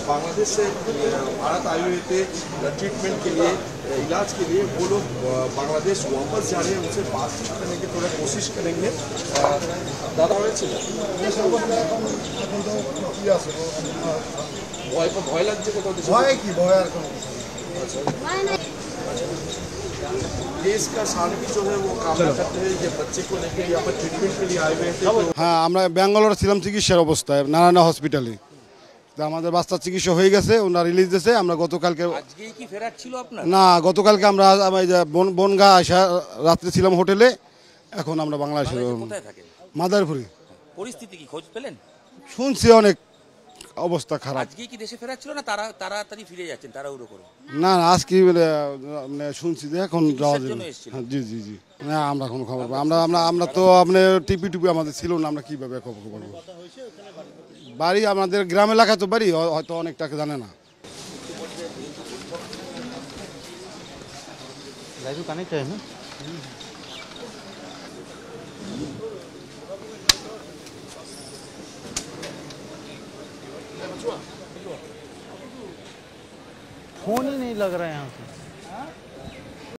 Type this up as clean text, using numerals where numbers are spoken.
बांग्लादेश से भारत आए हुए थे ट्रीटमेंट के लिए, इलाज के लिए। वो लोग बांग्लादेश वापस जा रहे हैं, उनसे बातचीत करने की थोड़ा कोशिश करेंगे। दादा भय লাগছে কোথাও? ভয় কি, ভয় আর কোনো देश का सार्वजनिक जो है वो कामना करते हैं कि बच्चे को लेकर यहाँ पर ट्रीटमेंट के लिए आए हुए थे। হ্যাঁ, আমরা ব্যাঙ্গালোরে ছিলাম চিকিৎসার অবস্থায় নারায়ণা হসপিটালে। তো আমাদের বাচ্চার চিকিৎসা হয়ে গেছে, ওনারা রিলিজ দিয়েছে। আমরা গতকালকে, আজকেই কি ফেরার ছিল আপনার? না, গতকালকে আমরা বনগা আসা রাত্রে ছিলাম হোটেলে। এখন আমরা বাংলাদেশে কোথায় থাকেন? মাদারপুরে। পরিস্থিতি কি খোঁজ পেলেন? শুনছি অনেক অবস্থা খারাপ। আজকেই কি দেশে ফেরার ছিল না তাড়াতাড়ি ফিরে যাচ্ছেন তাড়াহুড়ো করে? না না, আজকে মানে শুনছি যে এখন যাওয়া যাবে। জি জি জি, না আমরা কোনো খবর পাই আমরা আমরা আমরা তো আপনার টিপি আমাদের ছিল না, আমরা কিভাবে খবর পাবো? বাড়ি আমাদের গ্রাম এলাকায় তো বাড়ি, হয়তো অনেকটাকে জানে না। কানেক্ট হয় না। फोन ही नहीं लग रहा है यहाँ से।